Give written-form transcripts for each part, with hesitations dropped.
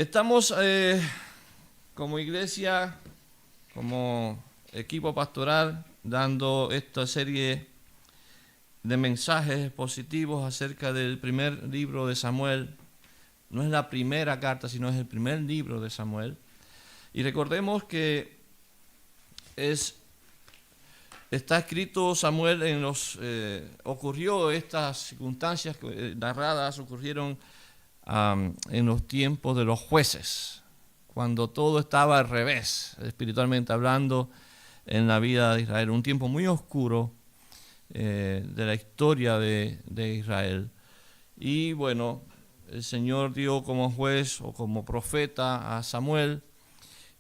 Estamos como iglesia, como equipo pastoral, dando esta serie de mensajes positivos acerca del primer libro de Samuel. No es la primera carta, sino es el primer libro de Samuel. Y recordemos que está escrito Samuel ocurrió estas circunstancias narradas, ocurrieron en los tiempos de los jueces, cuando todo estaba al revés, espiritualmente hablando, en la vida de Israel. Un tiempo muy oscuro de la historia de Israel. Y bueno, el Señor dio como juez o como profeta a Samuel,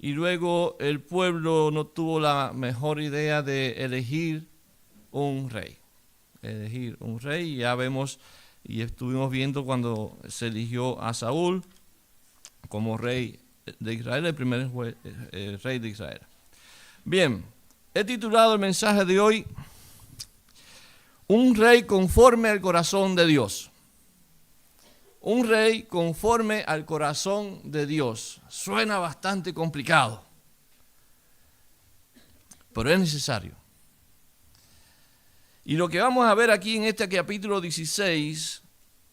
y luego el pueblo no tuvo la mejor idea de elegir un rey. Y ya vemos y estuvimos viendo cuando se eligió a Saúl como rey de Israel, el primer rey de Israel. Bien, he titulado el mensaje de hoy, Un rey conforme al corazón de Dios. Un rey conforme al corazón de Dios. Suena bastante complicado, pero es necesario. Y lo que vamos a ver aquí en este capítulo 16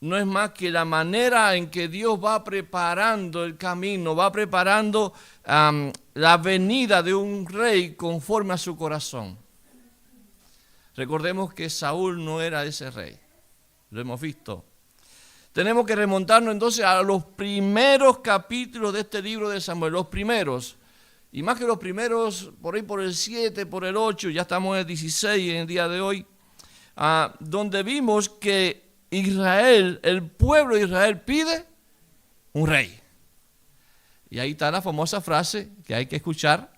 no es más que la manera en que Dios va preparando el camino, va preparando la venida de un rey conforme a su corazón. Recordemos que Saúl no era ese rey, lo hemos visto. Tenemos que remontarnos entonces a los primeros capítulos de este libro de Samuel, los primeros, y más que los primeros, por ahí por el 7, por el 8, ya estamos en el 16 en el día de hoy, donde vimos que Israel, el pueblo de Israel pide un rey. Y ahí está la famosa frase que hay que escuchar,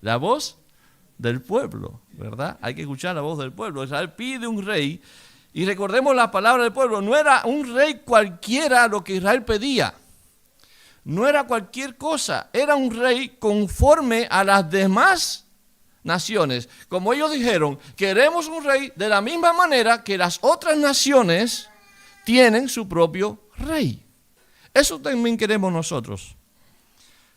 la voz del pueblo, ¿verdad? Hay que escuchar la voz del pueblo. Israel pide un rey. Y recordemos la palabra del pueblo, no era un rey cualquiera lo que Israel pedía. No era cualquier cosa, era un rey conforme a las demás naciones. Como ellos dijeron, queremos un rey de la misma manera que las otras naciones tienen su propio rey. Eso también queremos nosotros,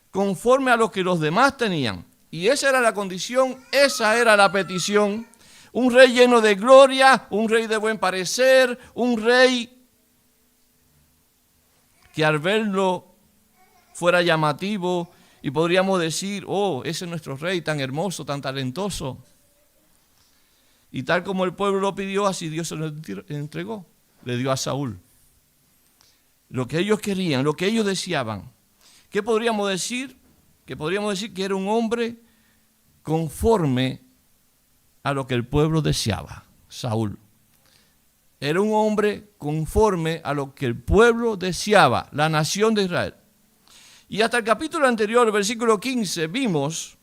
conforme a lo que los demás tenían. Y esa era la condición, esa era la petición. Un rey lleno de gloria, un rey de buen parecer, un rey que al verlo fuera llamativo y podríamos decir, oh, ese es nuestro rey tan hermoso, tan talentoso. Y tal como el pueblo lo pidió, así Dios se lo entregó, le dio a Saúl. Lo que ellos querían, lo que ellos deseaban. ¿Qué podríamos decir? Que podríamos decir que era un hombre conforme a lo que el pueblo deseaba, Saúl. Era un hombre conforme a lo que el pueblo deseaba, la nación de Israel. Y hasta el capítulo anterior, el versículo 15, vimos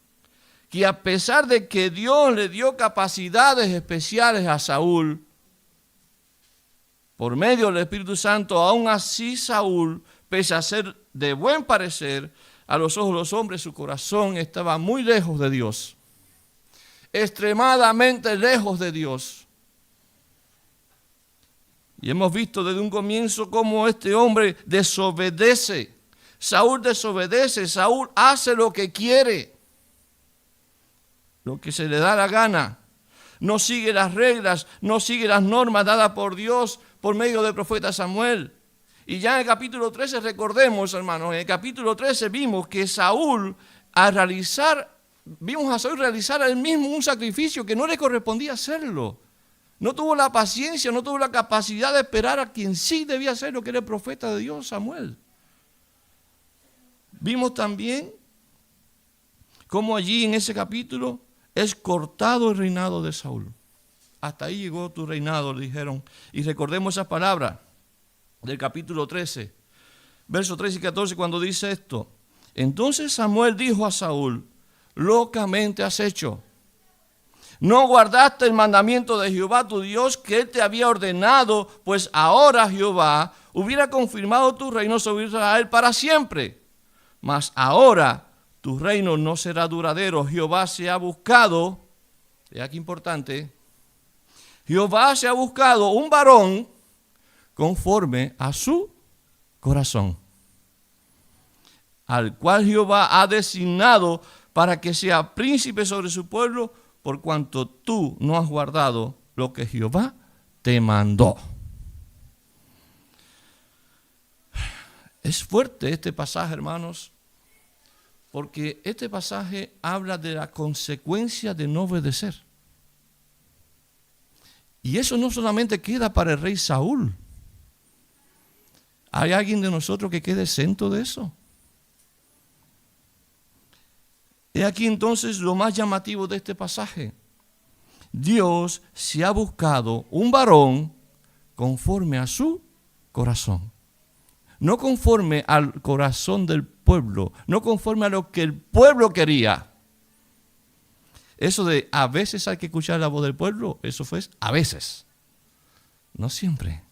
que a pesar de que Dios le dio capacidades especiales a Saúl, por medio del Espíritu Santo, aún así Saúl, pese a ser de buen parecer, a los ojos de los hombres, su corazón estaba muy lejos de Dios. Extremadamente lejos de Dios. Y hemos visto desde un comienzo cómo este hombre desobedece. Saúl desobedece, Saúl hace lo que quiere, lo que se le da la gana. No sigue las reglas, no sigue las normas dadas por Dios por medio del profeta Samuel. Y ya en el capítulo 13, recordemos, hermanos, en el capítulo 13 vimos que vimos a Saúl realizar él mismo un sacrificio que no le correspondía hacerlo. No tuvo la paciencia, no tuvo la capacidad de esperar a quien sí debía hacerlo, que era el profeta de Dios, Samuel. Vimos también cómo allí en ese capítulo es cortado el reinado de Saúl. Hasta ahí llegó tu reinado, le dijeron. Y recordemos esas palabras del capítulo 13, versos 13 y 14, cuando dice esto. Entonces Samuel dijo a Saúl, locamente has hecho. No guardaste el mandamiento de Jehová tu Dios que él te había ordenado, pues ahora Jehová hubiera confirmado tu reino sobre Israel para siempre. Mas ahora tu reino no será duradero. Jehová se ha buscado, y aquí importante, Jehová se ha buscado un varón conforme a su corazón. al cual Jehová ha designado para que sea príncipe sobre su pueblo, por cuanto tú no has guardado lo que Jehová te mandó. Es fuerte este pasaje, hermanos, porque este pasaje habla de la consecuencia de no obedecer. Y eso no solamente queda para el rey Saúl. ¿Hay alguien de nosotros que quede exento de eso? He aquí entonces lo más llamativo de este pasaje. Dios se ha buscado un varón conforme a su corazón. No conforme al corazón del pueblo, no conforme a lo que el pueblo quería. Eso de a veces hay que escuchar la voz del pueblo, eso fue a veces, no siempre.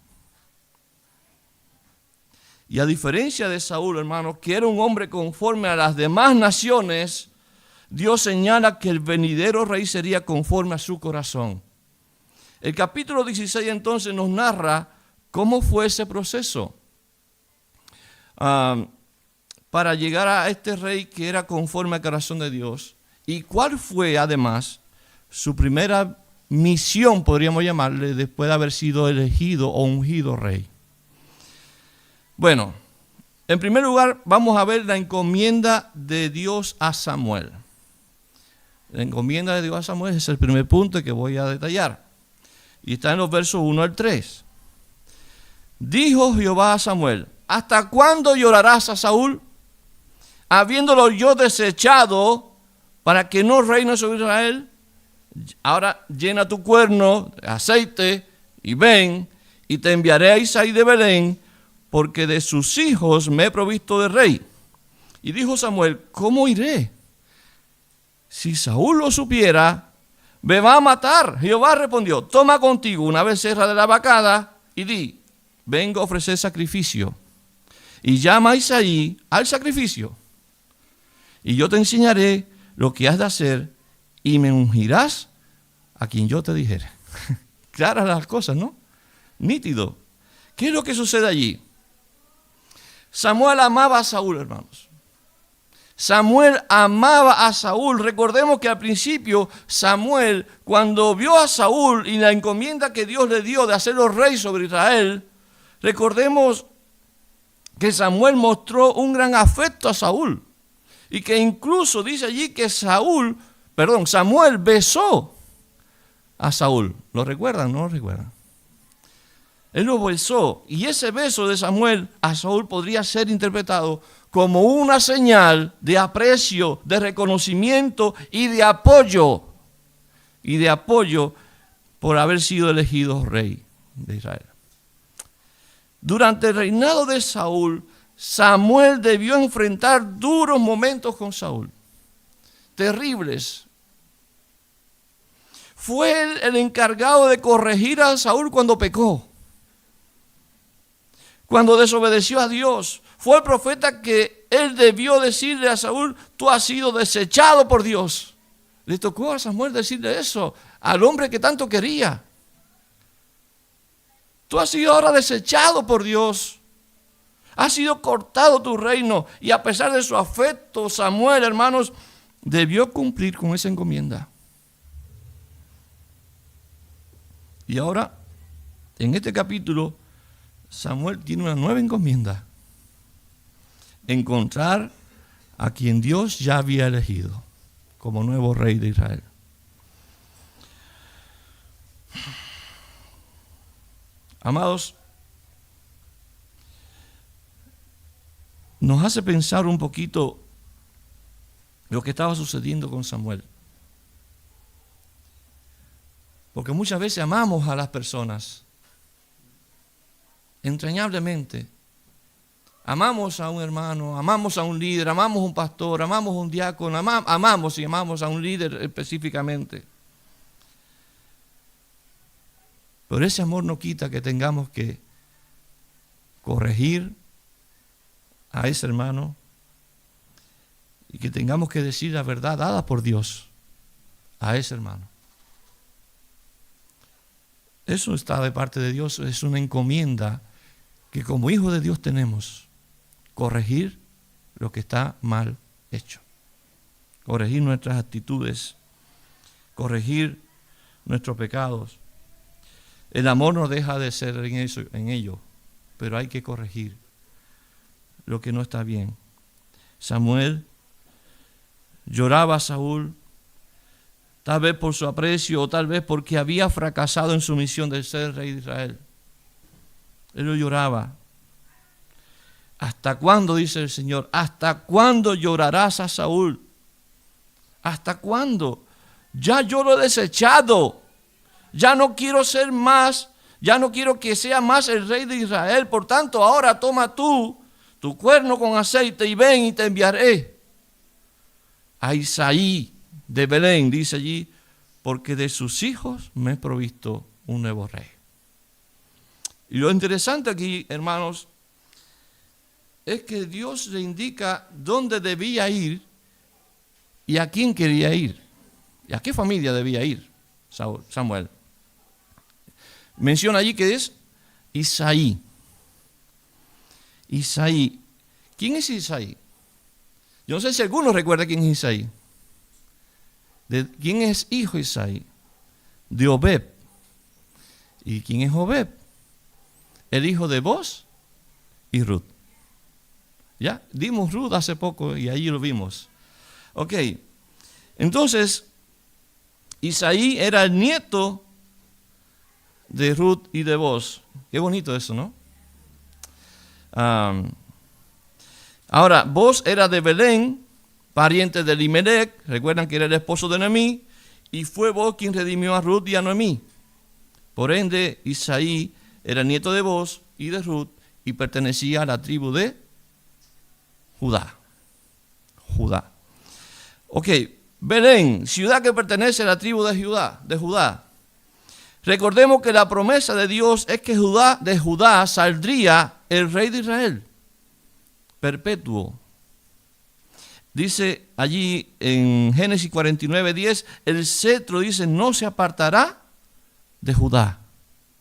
Y a diferencia de Saúl, hermano, que era un hombre conforme a las demás naciones, Dios señala que el venidero rey sería conforme a su corazón. El capítulo 16 entonces nos narra cómo fue ese proceso para llegar a este rey que era conforme al corazón de Dios. ¿Y cuál fue, además, su primera misión, podríamos llamarle, después de haber sido elegido o ungido rey? Bueno, en primer lugar, vamos a ver la encomienda de Dios a Samuel. La encomienda de Dios a Samuel es el primer punto que voy a detallar. Y está en los versos 1 al 3. Dijo Jehová a Samuel: ¿hasta cuándo llorarás a Saúl, habiéndolo yo desechado, para que no reine sobre Israel? Ahora llena tu cuerno de aceite y ven, y te enviaré a Isaí de Belén, porque de sus hijos me he provisto de rey. Y dijo Samuel: ¿cómo iré? Si Saúl lo supiera, me va a matar. Jehová respondió: toma contigo una becerra de la vacada y di: vengo a ofrecer sacrificio. Y llama a Isaí al sacrificio. Y yo te enseñaré lo que has de hacer, y me ungirás a quien yo te dijere. Claras las cosas, ¿no? Nítido. ¿Qué es lo que sucede allí? Samuel amaba a Saúl, hermanos. Samuel amaba a Saúl. Recordemos que al principio Samuel, cuando vio a Saúl y la encomienda que Dios le dio de hacerlo rey sobre Israel, recordemos que Samuel mostró un gran afecto a Saúl. Y que incluso dice allí que Samuel besó a Saúl. ¿Lo recuerdan? ¿No lo recuerdan? Él lo besó. Y ese beso de Samuel a Saúl podría ser interpretado como una señal de aprecio, de reconocimiento y de apoyo. Y de apoyo por haber sido elegido rey de Israel. Durante el reinado de Saúl, Samuel debió enfrentar duros momentos con Saúl, terribles. Fue él el encargado de corregir a Saúl cuando pecó, cuando desobedeció a Dios. Fue el profeta que él debió decirle a Saúl: tú has sido desechado por Dios. Le tocó a Samuel decirle eso al hombre que tanto quería. Tú has sido ahora desechado por Dios. Ha sido cortado tu reino. Y a pesar de su afecto, Samuel, hermanos, debió cumplir con esa encomienda. Y ahora, en este capítulo, Samuel tiene una nueva encomienda: encontrar a quien Dios ya había elegido como nuevo rey de Israel. Amados, nos hace pensar un poquito lo que estaba sucediendo con Samuel. Porque muchas veces amamos a las personas entrañablemente. Amamos a un hermano, amamos a un líder, amamos a un pastor, amamos a un diácono, amamos a un líder específicamente. Pero ese amor no quita que tengamos que corregir a ese hermano y que tengamos que decir la verdad dada por Dios a ese hermano. Eso está de parte de Dios, es una encomienda que como hijos de Dios tenemos: corregir lo que está mal hecho. Corregir nuestras actitudes, corregir nuestros pecados. El amor no deja de ser en ello, pero hay que corregir lo que no está bien. Samuel lloraba a Saúl, tal vez por su aprecio o tal vez porque había fracasado en su misión de ser rey de Israel. Él lo lloraba. ¿Hasta cuándo, dice el Señor? ¿Hasta cuándo llorarás a Saúl? ¿Hasta cuándo? Ya yo lo he desechado. Ya no quiero ser más. Ya no quiero que sea más el rey de Israel. Por tanto, ahora toma tú tu cuerno con aceite y ven y te enviaré a Isaí de Belén, dice allí, porque de sus hijos me he provisto un nuevo rey. Y lo interesante aquí, hermanos, es que Dios le indica dónde debía ir y a quién quería ir. ¿Y a qué familia debía ir Samuel? Menciona allí que es Isaí. Isaí. ¿Quién es Isaí? Yo no sé si alguno recuerda quién es Isaí. ¿De quién es hijo Isaí? De Obed. ¿Y quién es Obed? El hijo de Boz y Ruth. Ya, dimos Ruth hace poco y allí lo vimos. Ok, entonces, Isaí era el nieto de Ruth y de Boz. Qué bonito eso, ¿no? Ahora, Boz era de Belén, pariente de Elimelech. Recuerdan que era el esposo de Noemí. Y fue Boz quien redimió a Ruth y a Noemí. Por ende, Isaí era nieto de Boz y de Ruth y pertenecía a la tribu de Judá. Judá. Ok, Belén, ciudad que pertenece a la tribu de Judá. Recordemos que la promesa de Dios es que de Judá saldría el rey de Israel, perpetuo. Dice allí en Génesis 49:10, el cetro, dice, no se apartará de Judá.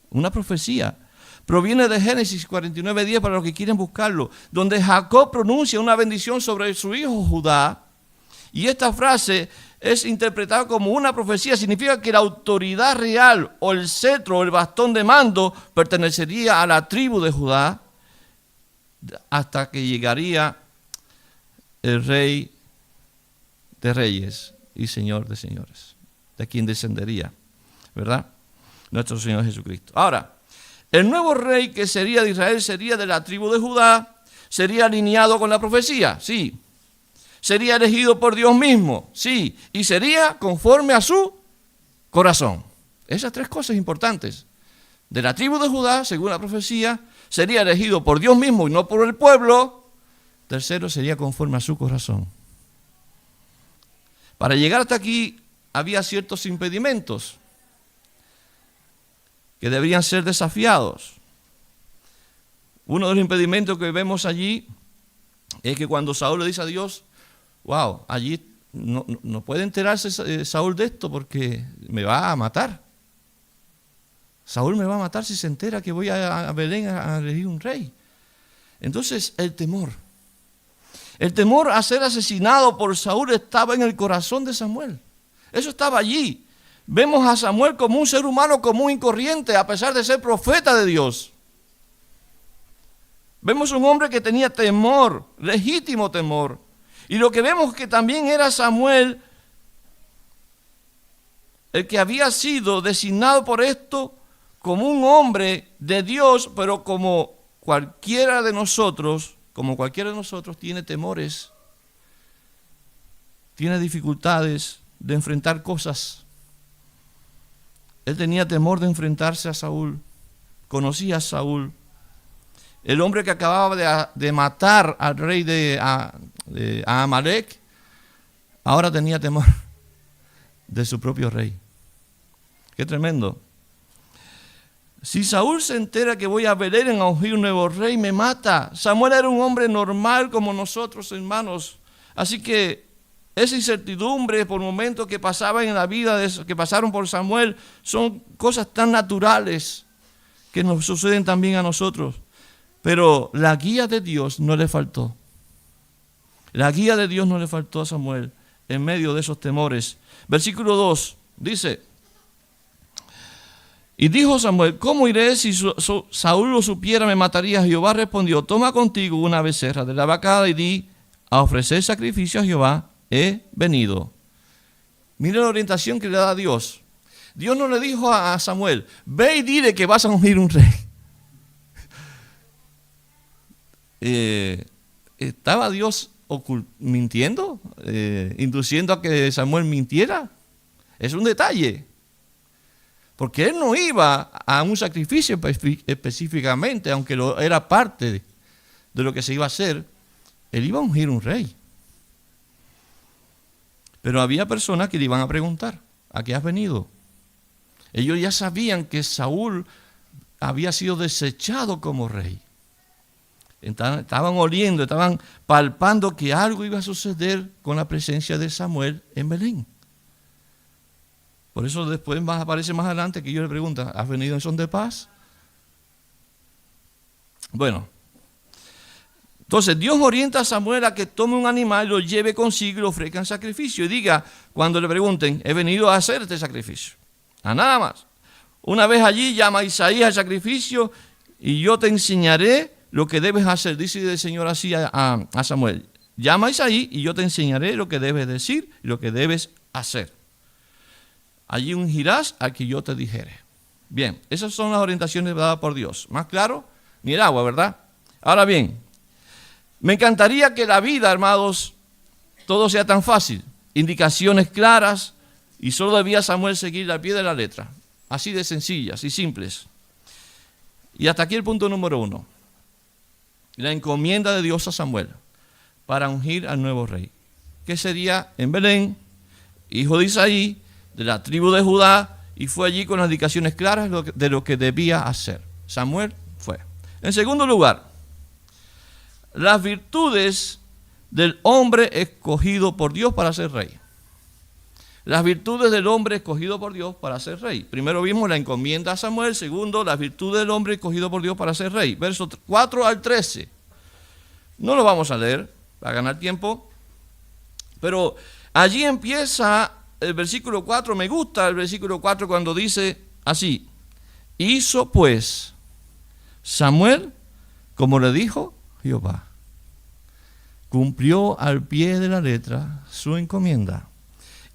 Una profecía. Proviene de Génesis 49:10 para los que quieren buscarlo, donde Jacob pronuncia una bendición sobre su hijo Judá. Y esta frase es interpretada como una profecía. Significa que la autoridad real o el cetro o el bastón de mando pertenecería a la tribu de Judá hasta que llegaría el rey de reyes y señor de señores, de quien descendería, ¿verdad? Nuestro Señor Jesucristo. Ahora, el nuevo rey que sería de Israel sería de la tribu de Judá, sería alineado con la profecía, sí. Sería elegido por Dios mismo, sí. Y sería conforme a su corazón. Esas tres cosas importantes. De la tribu de Judá, según la profecía, sería elegido por Dios mismo y no por el pueblo. Tercero, sería conforme a su corazón. Para llegar hasta aquí había ciertos impedimentos que deberían ser desafiados. Uno de los impedimentos que vemos allí es que cuando Saúl le dice a Dios, wow, allí no puede enterarse Saúl de esto porque me va a matar. Saúl me va a matar si se entera que voy a Belén a elegir un rey. Entonces el temor a ser asesinado por Saúl estaba en el corazón de Samuel. Eso estaba allí. Vemos a Samuel como un ser humano común y corriente, a pesar de ser profeta de Dios. Vemos un hombre que tenía temor, legítimo temor. Y lo que vemos que también era Samuel, el que había sido designado por esto como un hombre de Dios, pero como cualquiera de nosotros tiene temores, tiene dificultades de enfrentar cosas. Él tenía temor de enfrentarse a Saúl, conocía a Saúl, el hombre que acababa de matar al rey a Amalek, ahora tenía temor de su propio rey. Qué tremendo. Si Saúl se entera que voy a Belén a ungir un nuevo rey, me mata. Samuel era un hombre normal como nosotros, hermanos. Así que esa incertidumbre por momentos que pasaban en la vida, que pasaron por Samuel, son cosas tan naturales que nos suceden también a nosotros. Pero la guía de Dios no le faltó. La guía de Dios no le faltó a Samuel en medio de esos temores. Versículo 2 dice: y dijo Samuel, ¿cómo iré? Si Saúl lo supiera, me mataría. Jehová respondió, toma contigo una becerra de la vacada y di, a ofrecer sacrificio a Jehová he venido. Mire la orientación que le da a Dios. Dios no le dijo a Samuel, ve y dile que vas a ungir un rey. ¿Estaba Dios mintiendo? ¿Induciendo a que Samuel mintiera? Es un detalle. Porque él no iba a un sacrificio específicamente, aunque era parte de lo que se iba a hacer. Él iba a ungir un rey. Pero había personas que le iban a preguntar, ¿a qué has venido? Ellos ya sabían que Saúl había sido desechado como rey. Estaban oliendo, estaban palpando que algo iba a suceder con la presencia de Samuel en Belén. Por eso después aparece más adelante que ellos le preguntan, ¿has venido en son de paz? Bueno, entonces Dios orienta a Samuel a que tome un animal, lo lleve consigo y lo ofrezca en sacrificio. Y diga, cuando le pregunten, he venido a hacer este sacrificio. A nada más. Una vez allí llama a Isaí al sacrificio y yo te enseñaré lo que debes hacer. Dice el Señor así a Samuel. Llama a Isaí y yo te enseñaré lo que debes decir y lo que debes hacer. Allí ungirás al que yo te dijere. Bien, esas son las orientaciones dadas por Dios. Más claro, ni el agua, ¿verdad? Ahora bien, me encantaría que la vida, hermanos, todo sea tan fácil. Indicaciones claras y solo debía Samuel seguir al pie de la letra. Así de sencillas y simples. Y hasta aquí el punto número 1. La encomienda de Dios a Samuel para ungir al nuevo rey. Que sería en Belén, hijo de Isaí, de la tribu de Judá, y fue allí con las indicaciones claras de lo que debía hacer. Samuel fue. En segundo lugar, las virtudes del hombre escogido por Dios para ser rey. Las virtudes del hombre escogido por Dios para ser rey. Primero vimos la encomienda a Samuel. Segundo, las virtudes del hombre escogido por Dios para ser rey. Versos 4 al 13. No lo vamos a leer para ganar tiempo, pero allí empieza el versículo 4. Me gusta el versículo 4 cuando dice así: hizo pues Samuel como le dijo Jehová. Cumplió al pie de la letra su encomienda.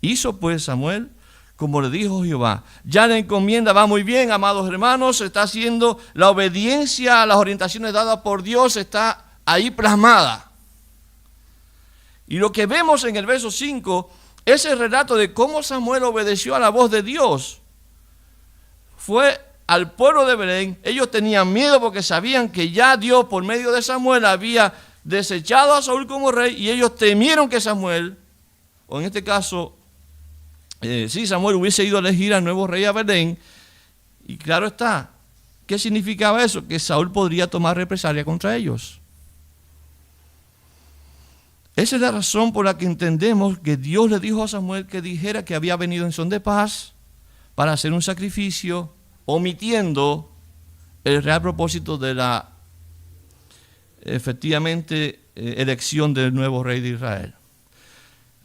Hizo pues Samuel como le dijo Jehová. Ya la encomienda va muy bien, amados hermanos. Se está haciendo la obediencia a las orientaciones dadas por Dios, está ahí plasmada. Y lo que vemos en el verso 5 es el relato de cómo Samuel obedeció a la voz de Dios. Fue al pueblo de Belén. Ellos tenían miedo porque sabían que ya Dios, por medio de Samuel, había desechado a Saúl como rey, y ellos temieron que Samuel, o en este caso, si Samuel hubiese ido a elegir al nuevo rey a Belén. Y claro está, ¿qué significaba eso? Que Saúl podría tomar represalia contra ellos. Esa es la razón por la que entendemos que Dios le dijo a Samuel que dijera que había venido en son de paz para hacer un sacrificio, omitiendo el real propósito de la efectivamente elección del nuevo rey de Israel.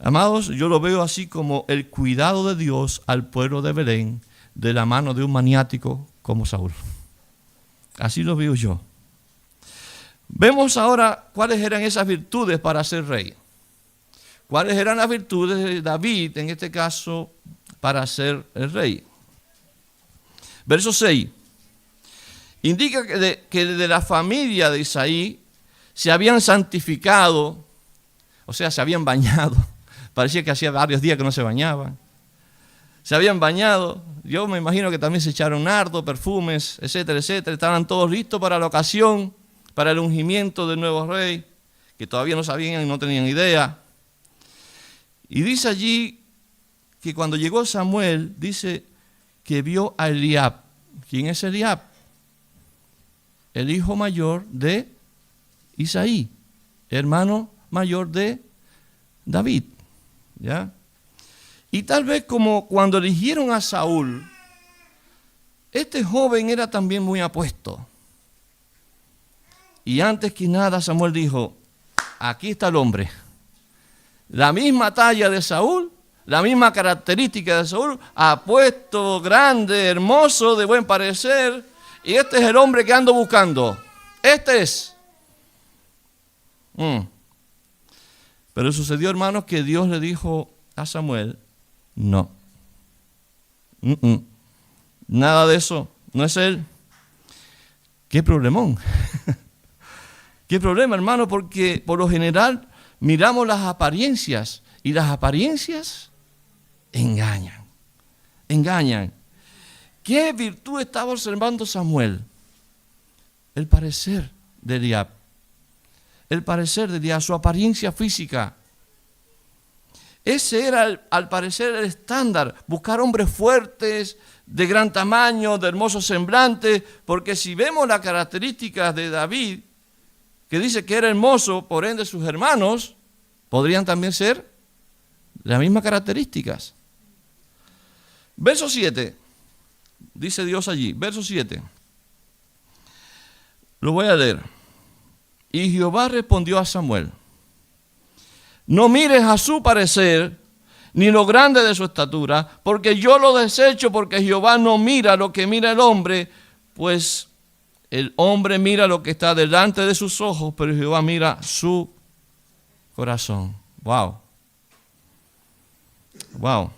Amados, yo lo veo así como el cuidado de Dios al pueblo de Belén de la mano de un maniático como Saúl. Así lo veo yo. Vemos ahora cuáles eran esas virtudes para ser rey. ¿Cuáles eran las virtudes de David, en este caso, para ser el rey? Verso 6. Indica que de la familia de Isaí se habían santificado, o sea, se habían bañado. Parecía que hacía varios días que no se bañaban. Se habían bañado. Yo me imagino que también se echaron nardo, perfumes, etcétera, etcétera. Estaban todos listos para la ocasión, para el ungimiento del nuevo rey, que todavía no sabían y no tenían idea. Y dice allí que cuando llegó Samuel, dice que vio a Eliab. ¿Quién es Eliab? El hijo mayor de Isaí, hermano mayor de David. ¿Ya? Y tal vez como cuando eligieron a Saúl, este joven era también muy apuesto. Y antes que nada Samuel dijo, aquí está el hombre, la misma talla de Saúl, la misma característica de Saúl, apuesto, grande, hermoso, de buen parecer. Y este es el hombre que ando buscando. Este es. Pero sucedió, hermanos, que Dios le dijo a Samuel, no. Nada de eso, no es él. Qué problemón. Qué problema, hermano, porque por lo general miramos las apariencias y las apariencias engañan. Engañan. ¿Qué virtud estaba observando Samuel? El parecer de Eliab. El parecer de Eliab, su apariencia física. Ese era, al parecer, el estándar. Buscar hombres fuertes, de gran tamaño, de hermoso semblante. Porque si vemos las características de David, que dice que era hermoso, por ende sus hermanos podrían también ser las mismas características. Verso 7. Dice Dios allí, verso 7. Lo voy a leer. Y Jehová respondió a Samuel: no mires a su parecer, ni lo grande de su estatura, porque yo lo desecho, porque Jehová no mira lo que mira el hombre, pues el hombre mira lo que está delante de sus ojos, pero Jehová mira su corazón. Wow. Wow.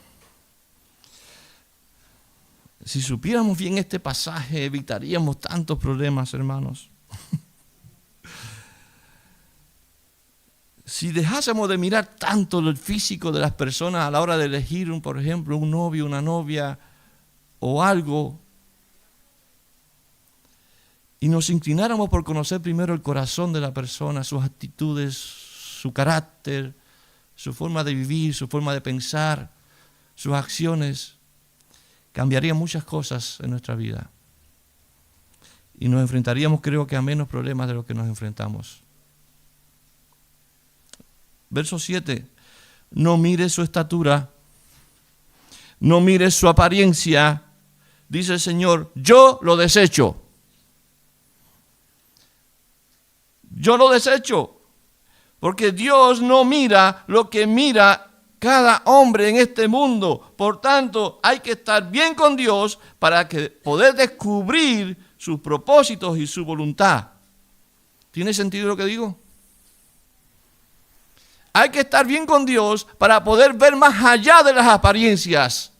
Si supiéramos bien este pasaje, evitaríamos tantos problemas, hermanos. Si dejásemos de mirar tanto el físico de las personas a la hora de elegir, por ejemplo, un novio, una novia o algo, y nos inclináramos por conocer primero el corazón de la persona, sus actitudes, su carácter, su forma de vivir, su forma de pensar, sus acciones, cambiaría muchas cosas en nuestra vida. Y nos enfrentaríamos, creo que, a menos problemas de los que nos enfrentamos. Verso 7. No mires su estatura, no mires su apariencia. Dice el Señor, yo lo desecho. Yo lo desecho. Porque Dios no mira lo que mira cada hombre en este mundo. Por tanto, hay que estar bien con Dios para poder descubrir sus propósitos y su voluntad. ¿Tiene sentido lo que digo? Hay que estar bien con Dios para poder ver más allá de las apariencias.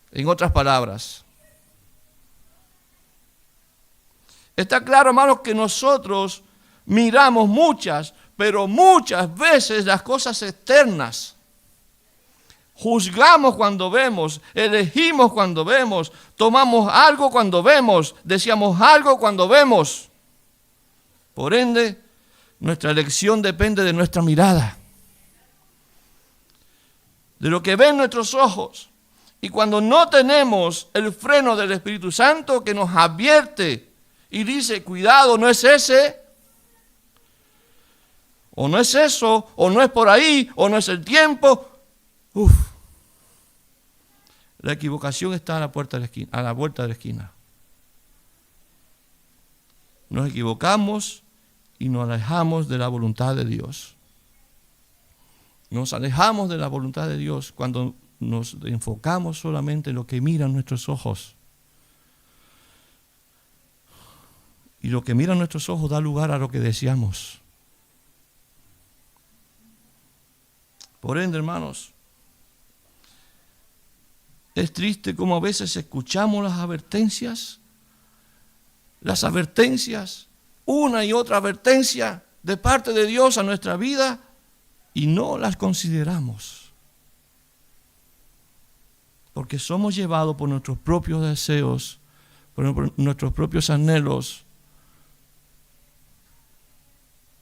En otras palabras. Está claro, hermanos, que nosotros miramos pero muchas veces las cosas externas. Juzgamos cuando vemos, elegimos cuando vemos, tomamos algo cuando vemos, deseamos algo cuando vemos. Por ende, nuestra elección depende de nuestra mirada, de lo que ven nuestros ojos. Y cuando no tenemos el freno del Espíritu Santo que nos advierte y dice, cuidado, no es ese, o no es eso, o no es por ahí, o no es el tiempo. La equivocación está a la vuelta de la esquina. Nos equivocamos y nos alejamos de la voluntad de Dios. Nos alejamos de la voluntad de Dios cuando nos enfocamos solamente en lo que miran nuestros ojos. Y lo que miran nuestros ojos da lugar a lo que deseamos. Por ende, hermanos, es triste como a veces escuchamos las advertencias, una y otra advertencia de parte de Dios a nuestra vida y no las consideramos. Porque somos llevados por nuestros propios deseos, por nuestros propios anhelos,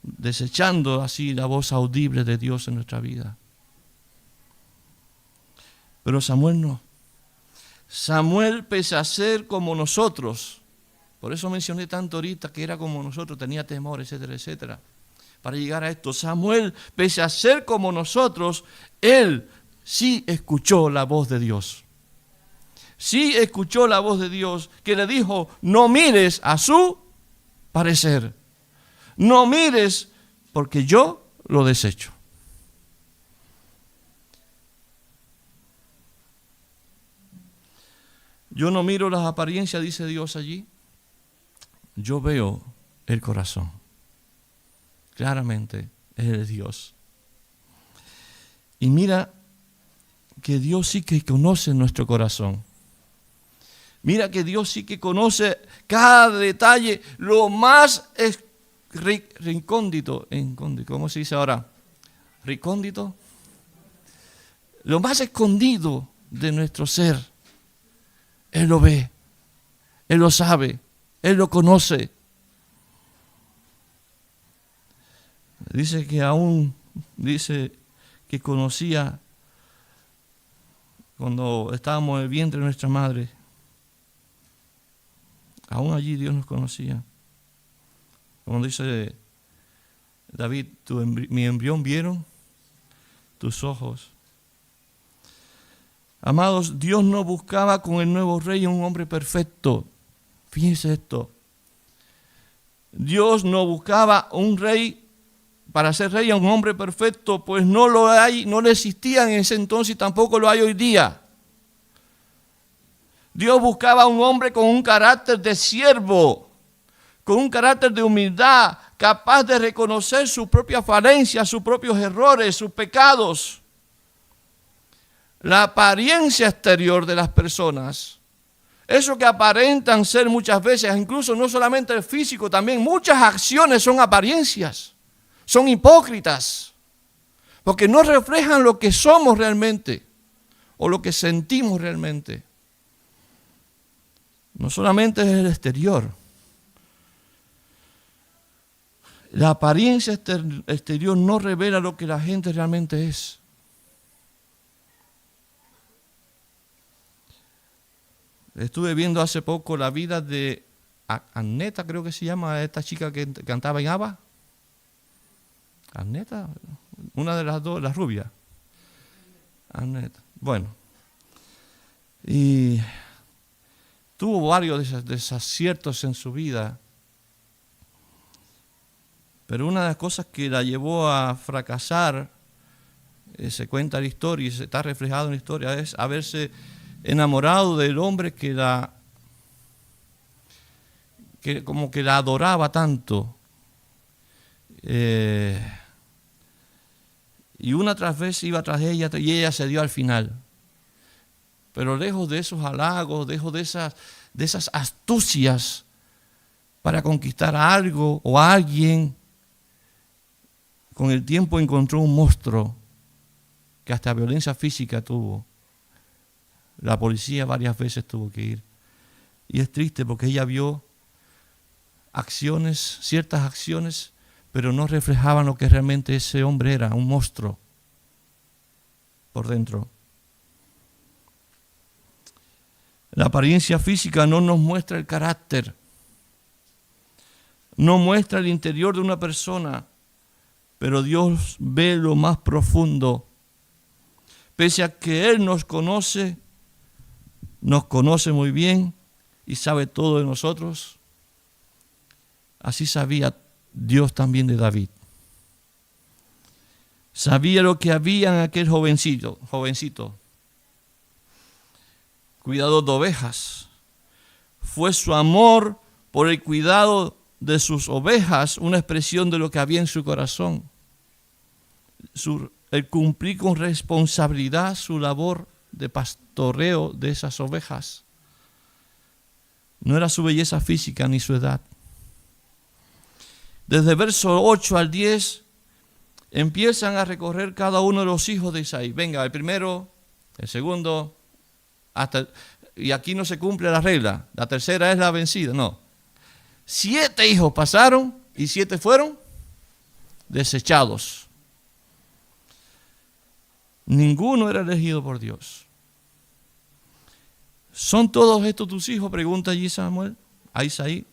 desechando así la voz audible de Dios en nuestra vida. Pero Samuel no. Samuel, pese a ser como nosotros, por eso mencioné tanto ahorita que era como nosotros, tenía temor, etcétera, etcétera. Para llegar a esto, Samuel, pese a ser como nosotros, él sí escuchó la voz de Dios. Sí escuchó la voz de Dios que le dijo, no mires a su parecer. No mires porque yo lo desecho. Yo no miro las apariencias, dice Dios allí. Yo veo el corazón. Claramente es el Dios. Y mira que Dios sí que conoce nuestro corazón. Mira que Dios sí que conoce cada detalle, lo más recóndito, ¿cómo se dice ahora? Recóndito. Lo más escondido de nuestro ser. Él lo ve, Él lo sabe, Él lo conoce. Dice que conocía cuando estábamos en el vientre de nuestra madre. Aún allí Dios nos conocía. Como dice David, mi embrión vieron tus ojos. Amados, Dios no buscaba con el nuevo rey un hombre perfecto. Fíjense esto. Dios no buscaba un rey para ser rey a un hombre perfecto, pues no le existía en ese entonces y tampoco lo hay hoy día. Dios buscaba un hombre con un carácter de siervo, con un carácter de humildad, capaz de reconocer sus propias falencias, sus propios errores, sus pecados. La apariencia exterior de las personas, eso que aparentan ser muchas veces, incluso no solamente el físico, también muchas acciones son apariencias, son hipócritas, porque no reflejan lo que somos realmente o lo que sentimos realmente. No solamente es el exterior. La apariencia exterior no revela lo que la gente realmente es. Estuve viendo hace poco la vida de Anneta, creo que se llama, esta chica que cantaba en ABBA. Anneta, una de las dos, la rubia. Anneta. Bueno. Y tuvo varios desaciertos en su vida. Pero una de las cosas que la llevó a fracasar, se cuenta la historia y se está reflejado en la historia, es haberse enamorado del hombre que como que la adoraba tanto. Y una tras vez iba tras ella y ella cedió al final. Pero lejos de esos halagos, lejos de esas astucias para conquistar algo o a alguien, con el tiempo encontró un monstruo que hasta violencia física tuvo. La policía varias veces tuvo que ir. Y es triste porque ella vio ciertas acciones, pero no reflejaban lo que realmente ese hombre era, un monstruo por dentro. La apariencia física no nos muestra el carácter, no muestra el interior de una persona, pero Dios ve lo más profundo. Pese a que Él nos conoce muy bien y sabe todo de nosotros, así sabía Dios también de David. Sabía lo que había en aquel jovencito. Cuidador de ovejas. Fue su amor por el cuidado de sus ovejas una expresión de lo que había en su corazón. El cumplir con responsabilidad su labor de pastoreo de esas ovejas. No era su belleza física ni su edad. Desde verso 8 al 10 empiezan a recorrer cada uno de los hijos de Isaí. Venga, el primero, el segundo, y aquí no se cumple la regla. La tercera es la vencida, no. 7 hijos pasaron y 7 fueron desechados. Ninguno era elegido por Dios. ¿Son todos estos tus hijos?, pregunta allí Samuel a Isaí.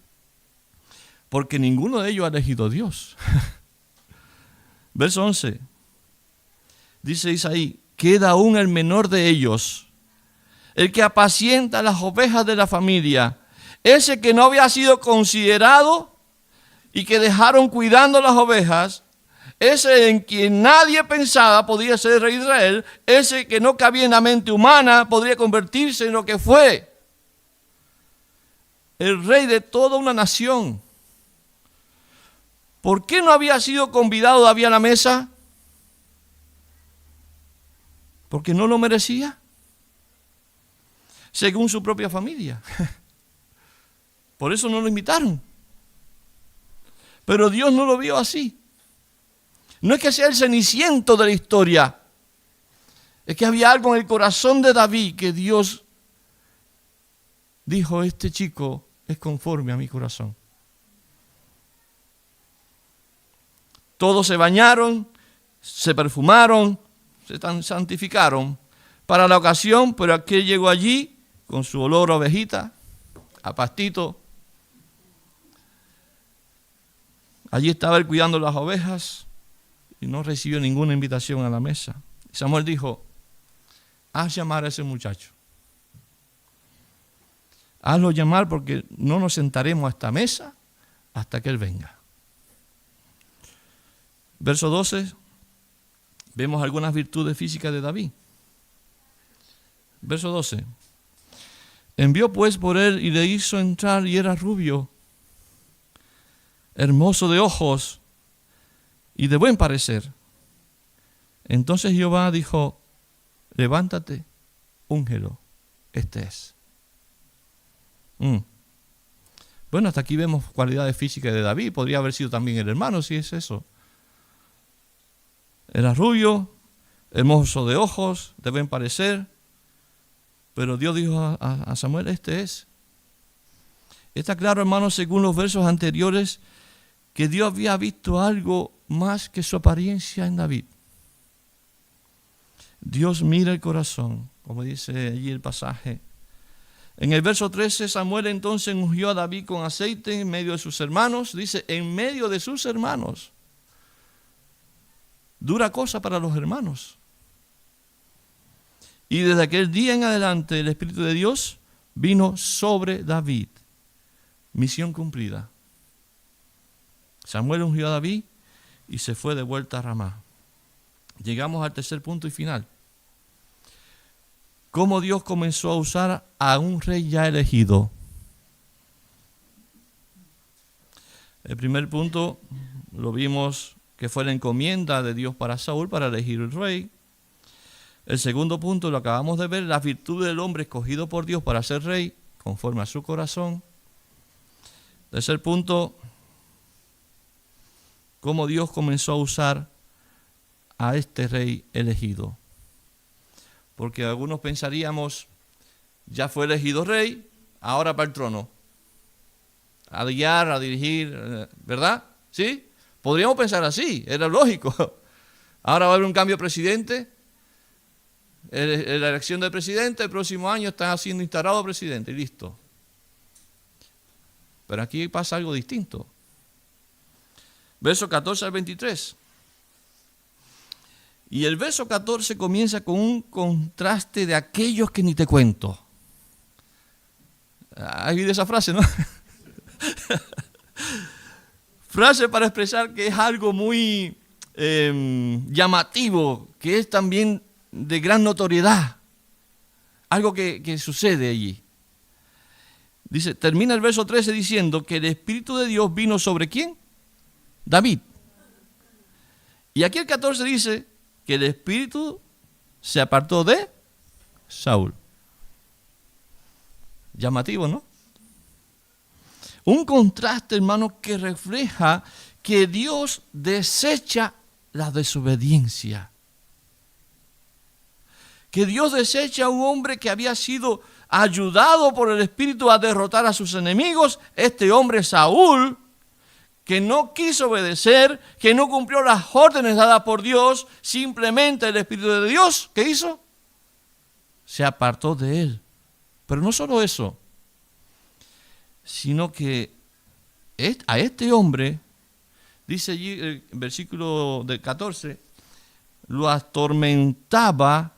Porque ninguno de ellos ha elegido a Dios. Verso 11. Dice Isaí, queda aún el menor de ellos, el que apacienta las ovejas de la familia, ese que no había sido considerado y que dejaron cuidando las ovejas, ese en quien nadie pensaba podía ser el rey de Israel, ese que no cabía en la mente humana podría convertirse en lo que fue. el rey de toda una nación. ¿Por qué no había sido convidado David a la mesa? Porque no lo merecía, según su propia familia. Por eso no lo invitaron. Pero Dios no lo vio así. No es que sea el ceniciento de la historia, es que había algo en el corazón de David que Dios dijo: este chico es conforme a mi corazón. Todos se bañaron, se perfumaron, se santificaron para la ocasión, pero aquel llegó allí con su olor a ovejita, a pastito. Allí estaba él cuidando las ovejas y no recibió ninguna invitación a la mesa. Samuel dijo: haz llamar a ese muchacho. Hazlo llamar, porque no nos sentaremos a esta mesa hasta que él venga. Verso 12, vemos algunas virtudes físicas de David. Verso 12. Envió pues por él y le hizo entrar, y era rubio, hermoso de ojos y de buen parecer. Entonces Jehová dijo: levántate, úngelo, este es. Bueno, hasta aquí vemos cualidades físicas de David. Podría haber sido también el hermano, si es eso. Era rubio, hermoso de ojos, de buen parecer. Pero Dios dijo a Samuel: este es. Está claro, hermanos, según los versos anteriores, que Dios había visto algo más que su apariencia en David. Dios mira el corazón, como dice allí el pasaje. En el verso 13, Samuel entonces ungió a David con aceite en medio de sus hermanos. Dice, en medio de sus hermanos. Dura cosa para los hermanos. Y desde aquel día en adelante el Espíritu de Dios vino sobre David. Misión cumplida. Samuel ungió a David y se fue de vuelta a Ramá. Llegamos al tercer punto y final. Cómo Dios comenzó a usar a un rey ya elegido. El primer punto lo vimos, que fue la encomienda de Dios para Saúl para elegir el rey. El segundo punto lo acabamos de ver, las virtudes del hombre escogido por Dios para ser rey, conforme a su corazón. Tercer punto, cómo Dios comenzó a usar a este rey elegido. Porque algunos pensaríamos, ya fue elegido rey, ahora para el trono. A guiar, a dirigir, ¿verdad? ¿Sí? Podríamos pensar así, era lógico. Ahora va a haber un cambio de presidente, la elección del presidente, el próximo año está siendo instalado presidente y listo. Pero aquí pasa algo distinto. Verso 14 al 23. Y el verso 14 comienza con un contraste de aquellos que ni te cuento. ¿Has oído esa frase, no? Frase para expresar que es algo muy llamativo, que es también de gran notoriedad. Algo que sucede allí. Dice, termina el verso 13 diciendo que el Espíritu de Dios vino sobre ¿quién? David. Y aquí el 14 dice que el Espíritu se apartó de Saúl. Llamativo, ¿no? Un contraste, hermano, que refleja que Dios desecha la desobediencia. Que Dios desecha a un hombre que había sido ayudado por el Espíritu a derrotar a sus enemigos. Este hombre Saúl, que no quiso obedecer, que no cumplió las órdenes dadas por Dios, simplemente el Espíritu de Dios, ¿qué hizo? Se apartó de él. Pero no solo eso, sino que a este hombre, dice allí el versículo del 14, lo atormentaba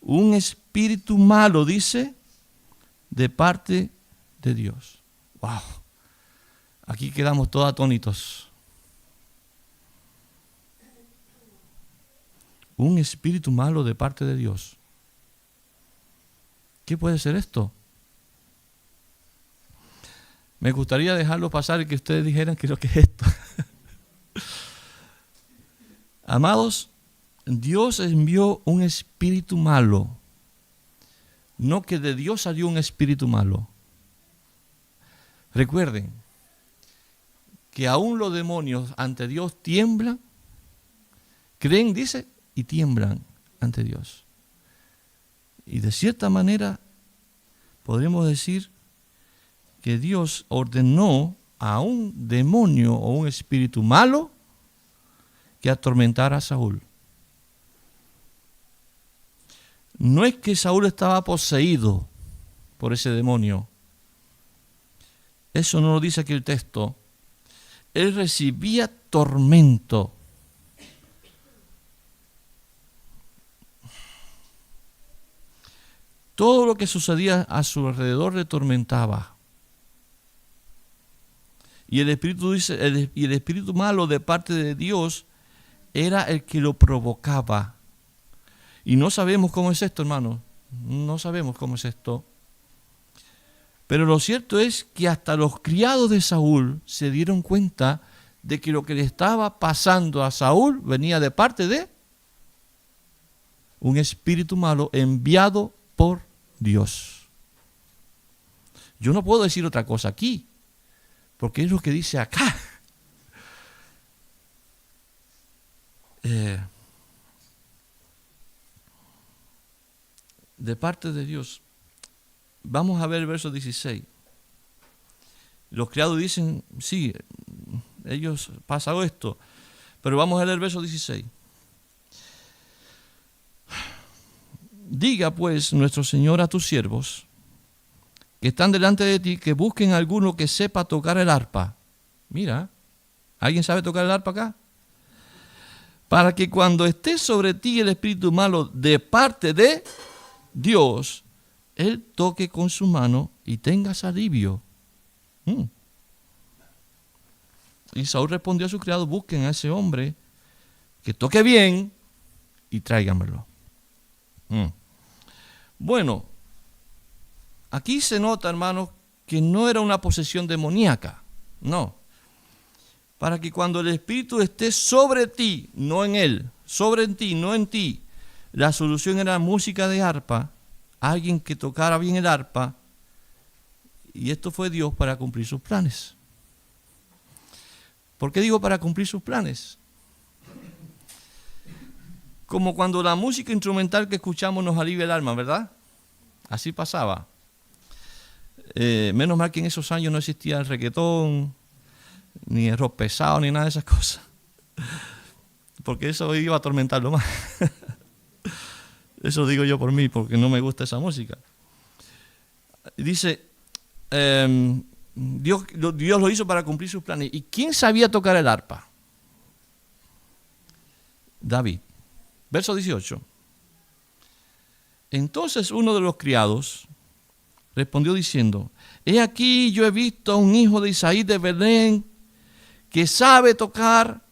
un espíritu malo, dice, de parte de Dios. ¡Wow! Aquí quedamos todos atónitos. Un espíritu malo de parte de Dios. ¿Qué puede ser esto? Me gustaría dejarlo pasar y que ustedes dijeran qué es lo que es esto. Amados, Dios envió un espíritu malo. No que de Dios salió un espíritu malo. Recuerden que aún los demonios ante Dios tiemblan, creen, dice, y tiemblan ante Dios. Y de cierta manera podríamos decir que Dios ordenó a un demonio o un espíritu malo que atormentara a Saúl. No es que Saúl estaba poseído por ese demonio. Eso no lo dice aquí el texto. Él recibía tormento. Todo lo que sucedía a su alrededor le tormentaba. Y el espíritu malo de parte de Dios era el que lo provocaba. Y no sabemos cómo es esto, hermano. No sabemos cómo es esto. Pero lo cierto es que hasta los criados de Saúl se dieron cuenta de que lo que le estaba pasando a Saúl venía de parte de un espíritu malo enviado por Dios. Yo no puedo decir otra cosa aquí, porque es lo que dice acá. De parte de Dios. Vamos a ver el verso 16. Los criados dicen, sí, ellos pasado esto, pero vamos a leer el verso 16. Diga pues nuestro Señor a tus siervos que están delante de ti, que busquen a alguno que sepa tocar el arpa. Mira, ¿alguien sabe tocar el arpa acá? Para que cuando esté sobre ti el espíritu malo de parte de Dios, él toque con su mano y tengas alivio. Y Saúl respondió a su criado, busquen a ese hombre que toque bien y tráiganmelo. Bueno, aquí se nota, hermanos, que no era una posesión demoníaca, no. Para que cuando el espíritu esté sobre ti, no en él, sobre ti, no en ti, la solución era música de arpa, alguien que tocara bien el arpa, y esto fue Dios para cumplir sus planes. ¿Por qué digo para cumplir sus planes? Como cuando la música instrumental que escuchamos nos alivia el alma, ¿verdad? Así pasaba. Menos mal que en esos años no existía el reggaetón, ni el rock pesado, ni nada de esas cosas. Porque eso iba a atormentarlo más. Eso digo yo por mí, porque no me gusta esa música. Dice, Dios lo hizo para cumplir sus planes. ¿Y quién sabía tocar el arpa? David. Verso 18. Entonces uno de los criados respondió diciendo, he aquí yo he visto a un hijo de Isaí de Belén que sabe tocar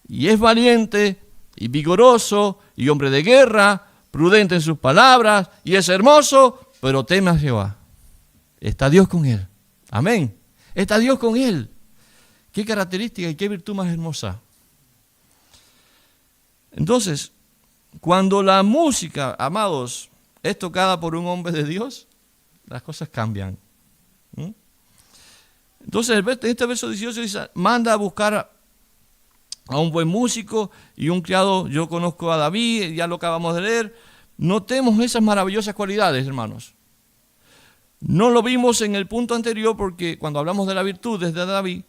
y es valiente y vigoroso y hombre de guerra, prudente en sus palabras y es hermoso, pero teme a Jehová. Está Dios con él. Amén. Está Dios con él. Qué característica y qué virtud más hermosa. Entonces, cuando la música, amados, es tocada por un hombre de Dios, las cosas cambian. Entonces, este verso 18 dice, manda a buscar a un buen músico y un criado. Yo conozco a David, ya lo acabamos de leer. Notemos esas maravillosas cualidades, hermanos. No lo vimos en el punto anterior, porque cuando hablamos de las virtudes de David,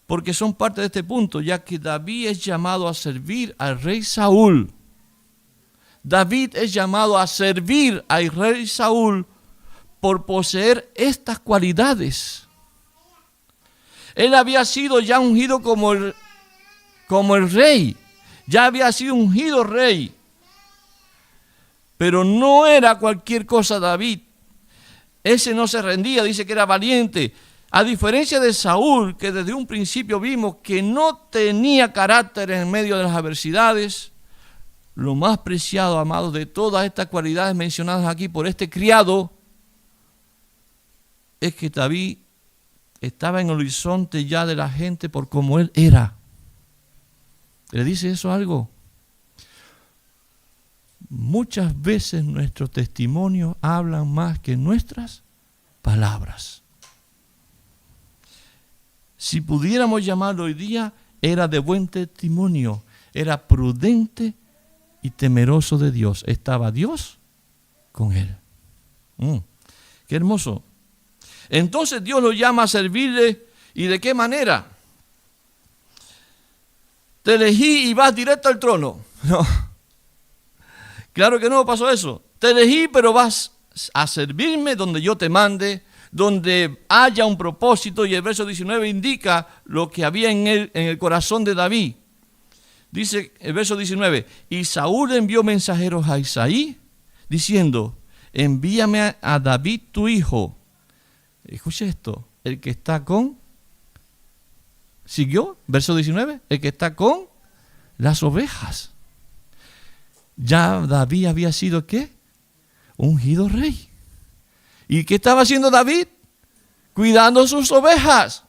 porque son parte de este punto, ya que David es llamado a servir al rey Saúl. David es llamado a servir al rey Saúl por poseer estas cualidades. Él había sido ya ungido como el rey, ya había sido ungido rey, pero no era cualquier cosa David. Ese no se rendía, dice que era valiente. A diferencia de Saúl, que desde un principio vimos que no tenía carácter en medio de las adversidades, lo más preciado, amados, de todas estas cualidades mencionadas aquí por este criado, es que David estaba en el horizonte ya de la gente por cómo él era. ¿Le dice eso algo? Muchas veces nuestros testimonios hablan más que nuestras palabras. Si pudiéramos llamarlo hoy día, era de buen testimonio, era prudente y temeroso de Dios. Estaba Dios con él. Qué hermoso. Entonces Dios lo llama a servirle. ¿Y de qué manera? Te elegí y vas directo al trono. No. Claro que no pasó eso. Te elegí, pero vas a servirme donde yo te mande, donde haya un propósito. Y el verso 19 indica lo que había en el corazón de David. Dice el verso 19, y Saúl envió mensajeros a Isaí, diciendo, envíame a David tu hijo. Escuche esto, el que está con, siguió, verso 19, el que está con las ovejas. Ya David había sido, ¿qué? Ungido rey. ¿Y qué estaba haciendo David? Cuidando sus ovejas.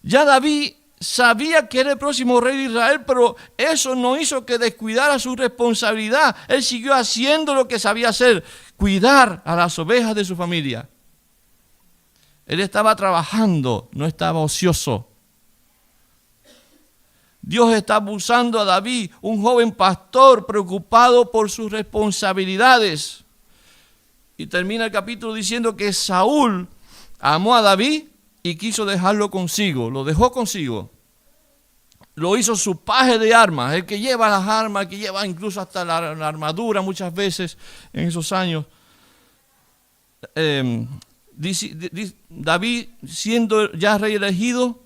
Ya David sabía que era el próximo rey de Israel, pero eso no hizo que descuidara su responsabilidad. Él siguió haciendo lo que sabía hacer, cuidar a las ovejas de su familia. Él estaba trabajando, no estaba ocioso. Dios estaba usando a David, un joven pastor preocupado por sus responsabilidades. Y termina el capítulo diciendo que Saúl amó a David y quiso dejarlo consigo, lo dejó consigo. Lo hizo su paje de armas, el que lleva las armas, el que lleva incluso hasta la armadura muchas veces en esos años. David, siendo ya rey elegido,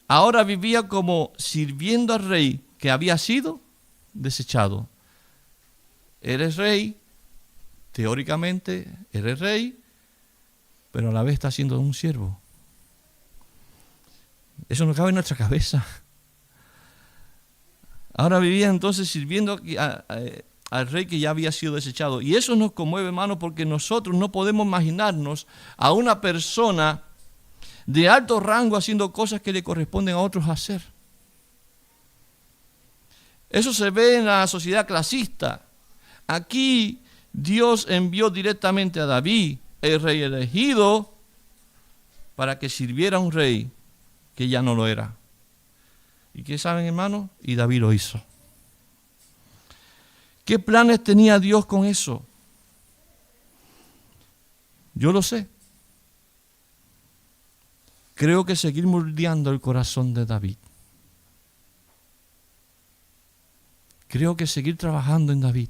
ahora vivía como sirviendo al rey que había sido desechado. Eres rey, teóricamente eres rey, pero a la vez está siendo un siervo. Eso no cabe en nuestra cabeza. Ahora vivía entonces sirviendo al rey que ya había sido desechado. Y eso nos conmueve, hermano, porque nosotros no podemos imaginarnos a una persona de alto rango haciendo cosas que le corresponden a otros hacer. Eso se ve en la sociedad clasista. Aquí Dios envió directamente a David, el rey elegido, para que sirviera a un rey que ya no lo era. ¿Y qué saben, hermano? Y David lo hizo. ¿Qué planes tenía Dios con eso? Yo lo sé. Creo que seguir moldeando el corazón de David. Creo que seguir trabajando en David.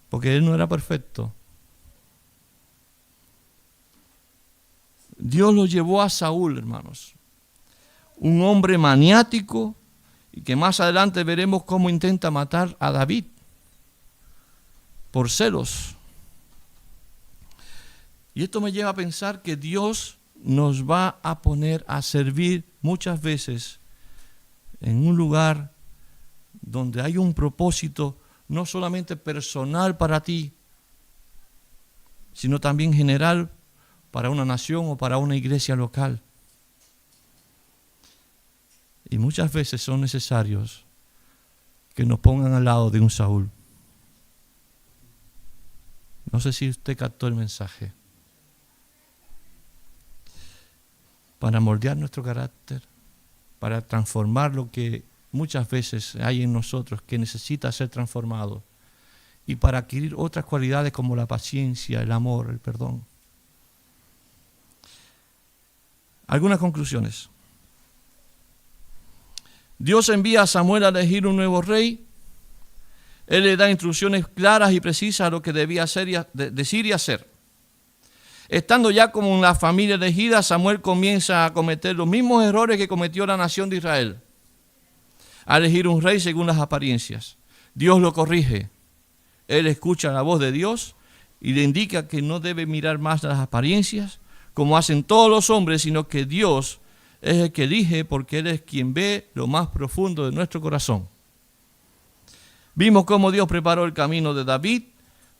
Porque él no era perfecto. Dios lo llevó a Saúl, hermanos. Un hombre maniático y que más adelante veremos cómo intenta matar a David por celos. Y esto me lleva a pensar que Dios nos va a poner a servir muchas veces en un lugar donde hay un propósito no solamente personal para ti, sino también general para una nación o para una iglesia local. Y muchas veces son necesarios que nos pongan al lado de un Saúl. No sé si usted captó el mensaje. Para moldear nuestro carácter, para transformar lo que muchas veces hay en nosotros que necesita ser transformado y para adquirir otras cualidades como la paciencia, el amor, el perdón. Algunas conclusiones. Dios envía a Samuel a elegir un nuevo rey. Él le da instrucciones claras y precisas a lo que debía hacer decir y hacer. Estando ya como en la familia elegida, Samuel comienza a cometer los mismos errores que cometió la nación de Israel. A elegir un rey según las apariencias. Dios lo corrige. Él escucha la voz de Dios y le indica que no debe mirar más las apariencias, como hacen todos los hombres, sino que Dios es el que elige, porque Él es quien ve lo más profundo de nuestro corazón. Vimos cómo Dios preparó el camino de David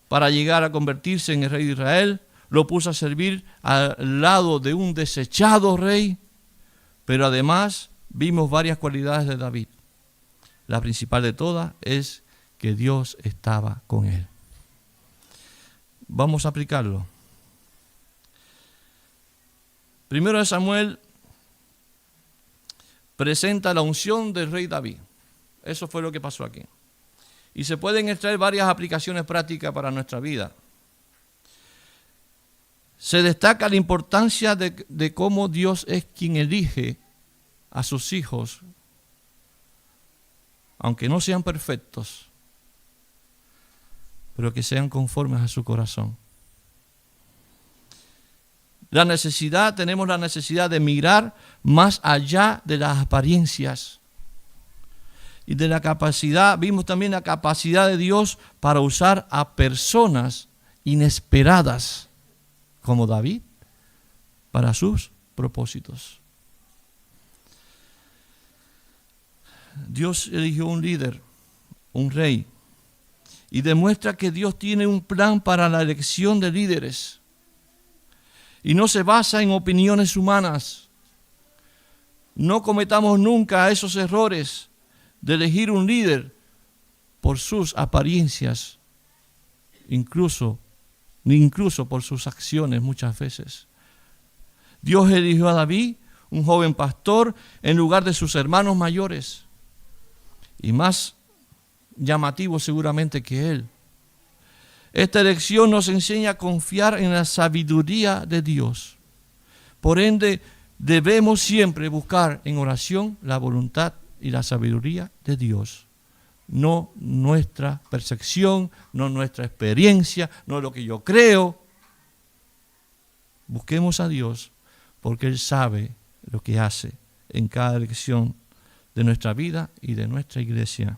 para llegar a convertirse en el rey de Israel. lo puso a servir al lado de un desechado rey, pero además vimos varias cualidades de David. La principal de todas es que Dios estaba con él. Vamos a aplicarlo. Primero de Samuel presenta la unción del rey David. Eso fue lo que pasó aquí. Y se pueden extraer varias aplicaciones prácticas para nuestra vida. Se destaca la importancia de cómo Dios es quien elige a sus hijos, aunque no sean perfectos, pero que sean conformes a su corazón. Tenemos la necesidad de mirar más allá de las apariencias y de la capacidad. Vimos también la capacidad de Dios para usar a personas inesperadas como David para sus propósitos. Dios eligió un líder, un rey, y demuestra que Dios tiene un plan para la elección de líderes. Y no se basa en opiniones humanas. No cometamos nunca esos errores de elegir un líder por sus apariencias, incluso por sus acciones muchas veces. Dios eligió a David, un joven pastor, en lugar de sus hermanos mayores. Y más llamativo seguramente que él. Esta elección nos enseña a confiar en la sabiduría de Dios. Por ende, debemos siempre buscar en oración la voluntad y la sabiduría de Dios. No nuestra percepción, no nuestra experiencia, no lo que yo creo. Busquemos a Dios porque Él sabe lo que hace en cada elección de nuestra vida y de nuestra iglesia.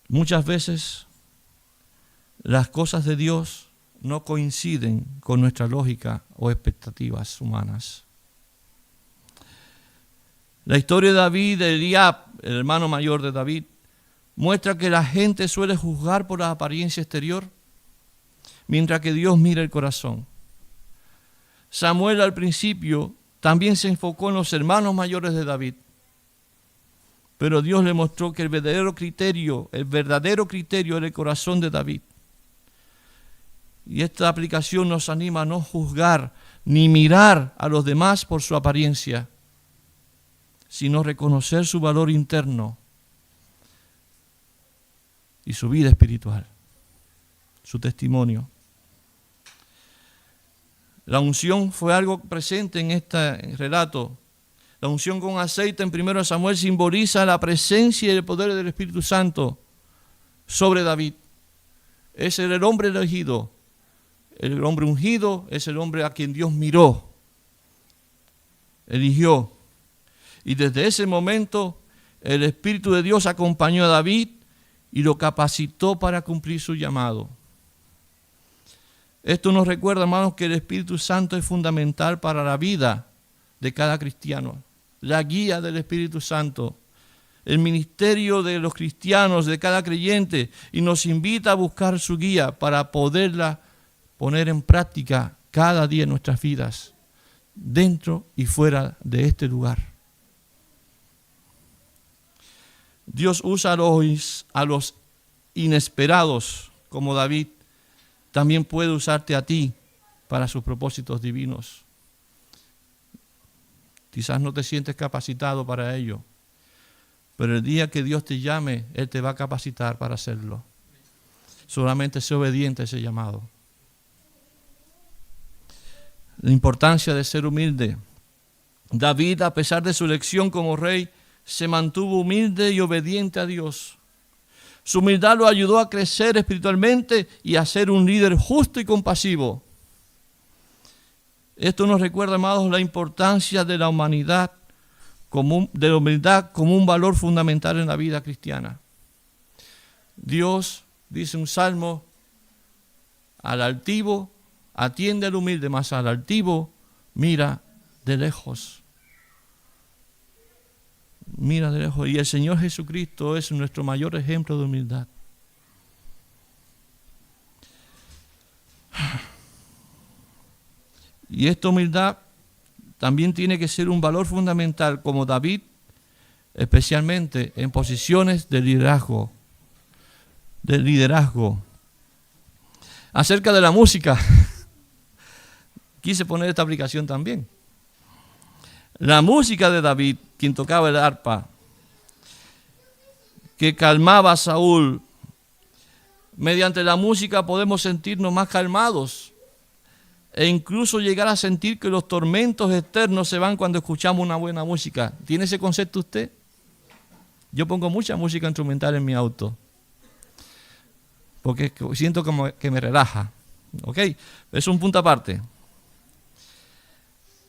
Muchas veces las cosas de Dios no coinciden con nuestra lógica o expectativas humanas. La historia de David, de Eliab, el hermano mayor de David, muestra que la gente suele juzgar por la apariencia exterior, mientras que Dios mira el corazón. Samuel al principio también se enfocó en los hermanos mayores de David, pero Dios le mostró que el verdadero criterio era el corazón de David. Y esta aplicación nos anima a no juzgar ni mirar a los demás por su apariencia, sino reconocer su valor interno y su vida espiritual, su testimonio. La unción fue algo presente en este relato. La unción con aceite en 1 Samuel simboliza la presencia y el poder del Espíritu Santo sobre David. Ese era el hombre elegido. El hombre ungido es el hombre a quien Dios miró, eligió. Y desde ese momento el Espíritu de Dios acompañó a David y lo capacitó para cumplir su llamado. Esto nos recuerda, hermanos, que el Espíritu Santo es fundamental para la vida de cada cristiano. La guía del Espíritu Santo, el ministerio de los cristianos, de cada creyente, y nos invita a buscar su guía para poderla poner en práctica cada día en nuestras vidas, dentro y fuera de este lugar. Dios usa a los inesperados, como David. También puede usarte a ti para sus propósitos divinos. Quizás no te sientes capacitado para ello, pero el día que Dios te llame, Él te va a capacitar para hacerlo. Solamente sé obediente a ese llamado. La importancia de ser humilde. David, a pesar de su elección como rey, se mantuvo humilde y obediente a Dios. Su humildad lo ayudó a crecer espiritualmente y a ser un líder justo y compasivo. Esto nos recuerda, amados, la importancia de la humildad como un valor fundamental en la vida cristiana. Dios, dice un salmo, al altivo atiende al humilde, mas al altivo mira de lejos. Mira de lejos. Y el Señor Jesucristo es nuestro mayor ejemplo de humildad. Y esta humildad también tiene que ser un valor fundamental, como David, especialmente en posiciones de liderazgo. Acerca de la música, quise poner esta aplicación también. La música de David, quien tocaba el arpa, que calmaba a Saúl, mediante la música podemos sentirnos más calmados e incluso llegar a sentir que los tormentos externos se van cuando escuchamos una buena música. ¿Tiene ese concepto usted? Yo pongo mucha música instrumental en mi auto porque siento como que me relaja. ¿Ok? Es un punto aparte.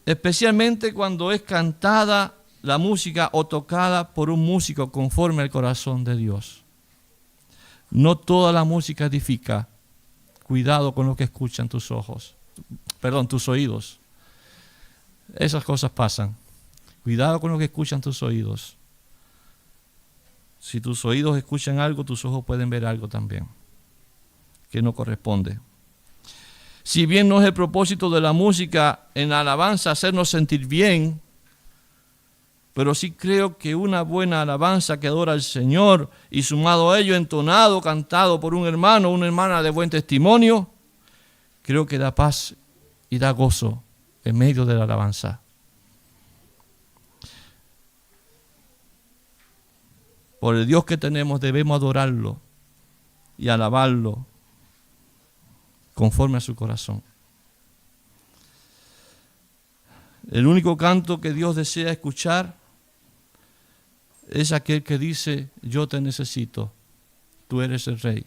Especialmente cuando es cantada la música o tocada por un músico conforme al corazón de Dios. No toda la música edifica. Cuidado con lo que escuchan tus oídos. Esas cosas pasan. Cuidado con lo que escuchan tus oídos. Si tus oídos escuchan algo, tus ojos pueden ver algo también que no corresponde. Si bien no es el propósito de la música en la alabanza hacernos sentir bien, pero sí creo que una buena alabanza que adora al Señor y sumado a ello entonado, cantado por un hermano o una hermana de buen testimonio, creo que da paz y da gozo en medio de la alabanza. Por el Dios que tenemos debemos adorarlo y alabarlo conforme a su corazón. El único canto que Dios desea escuchar es aquel que dice: yo te necesito, tú eres el Rey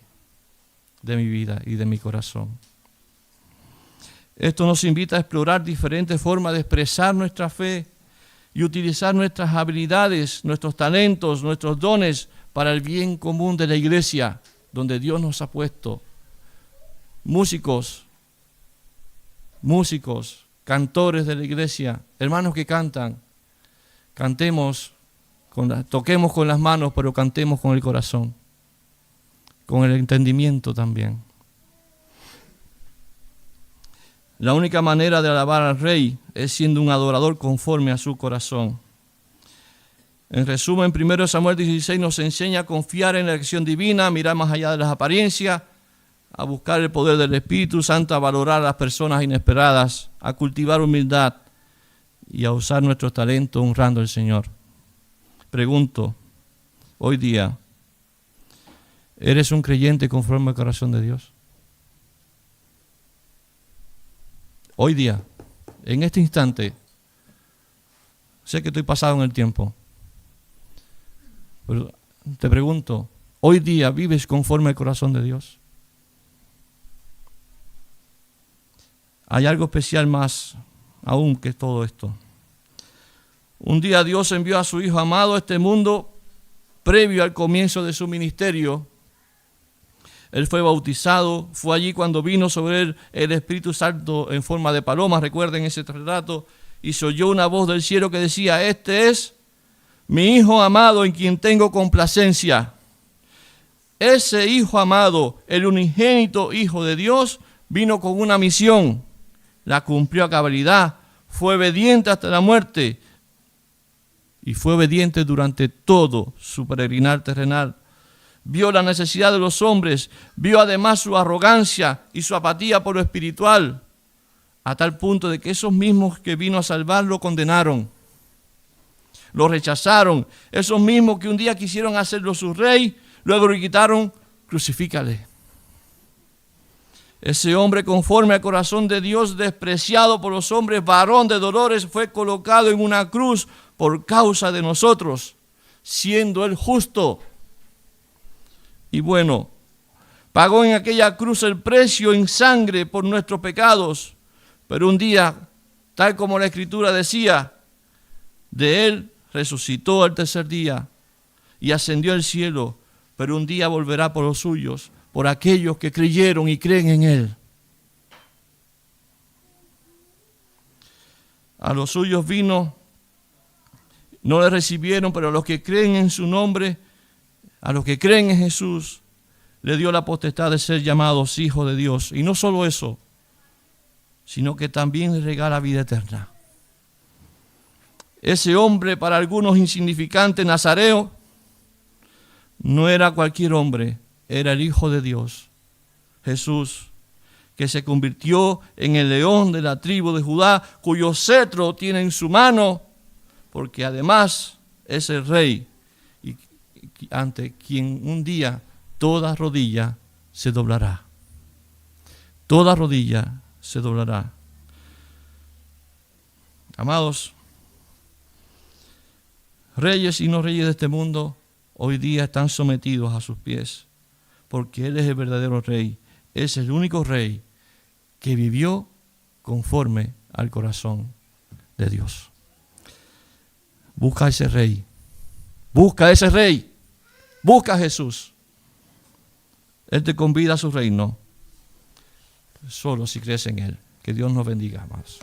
de mi vida y de mi corazón. Esto nos invita a explorar diferentes formas de expresar nuestra fe y utilizar nuestras habilidades, nuestros talentos, nuestros dones para el bien común de la iglesia donde Dios nos ha puesto. Músicos, cantores de la iglesia, hermanos que cantan, toquemos con las manos, pero cantemos con el corazón, con el entendimiento también. La única manera de alabar al Rey es siendo un adorador conforme a su corazón. En resumen, 1 Samuel 16 nos enseña a confiar en la elección divina, a mirar más allá de las apariencias, a buscar el poder del Espíritu Santo, a valorar a las personas inesperadas, a cultivar humildad y a usar nuestros talentos honrando al Señor. Pregunto, hoy día, ¿eres un creyente conforme al corazón de Dios? Hoy día, en este instante, sé que estoy pasado en el tiempo, pero te pregunto, ¿hoy día vives conforme al corazón de Dios? Hay algo especial más aún que todo esto. Un día Dios envió a su Hijo amado a este mundo previo al comienzo de su ministerio. Él fue bautizado, fue allí cuando vino sobre él el Espíritu Santo en forma de paloma, recuerden ese relato, y se oyó una voz del cielo que decía: este es mi Hijo amado en quien tengo complacencia. Ese Hijo amado, el unigénito Hijo de Dios, vino con una misión, la cumplió a cabalidad, fue obediente hasta la muerte y fue obediente durante todo su peregrinar terrenal. Vio la necesidad de los hombres, vio además su arrogancia y su apatía por lo espiritual, a tal punto de que esos mismos que vino a salvar lo condenaron, lo rechazaron. Esos mismos que un día quisieron hacerlo su rey, luego le gritaron: crucifícale. Ese hombre conforme al corazón de Dios, despreciado por los hombres, varón de dolores, fue colocado en una cruz por causa de nosotros, siendo él justo y bueno. Pagó en aquella cruz el precio en sangre por nuestros pecados, pero un día, tal como la Escritura decía, de él resucitó al tercer día y ascendió al cielo, pero un día volverá por los suyos, por aquellos que creyeron y creen en él. A los suyos vino, no le recibieron, pero a los que creen en su nombre, a los que creen en Jesús, le dio la potestad de ser llamados hijos de Dios. Y no solo eso, sino que también le regala vida eterna. Ese hombre, para algunos insignificante, Nazareo, no era cualquier hombre, era el Hijo de Dios, Jesús, que se convirtió en el león de la tribu de Judá, cuyo cetro tiene en su mano, porque además es el rey y ante quien un día toda rodilla se doblará. Toda rodilla se doblará. Amados, reyes y no reyes de este mundo hoy día están sometidos a sus pies, porque Él es el verdadero rey. Es el único rey que vivió conforme al corazón de Dios. Busca a ese rey. Busca a ese rey. Busca a Jesús. Él te convida a su reino. Solo si crees en Él. Que Dios nos bendiga, amados.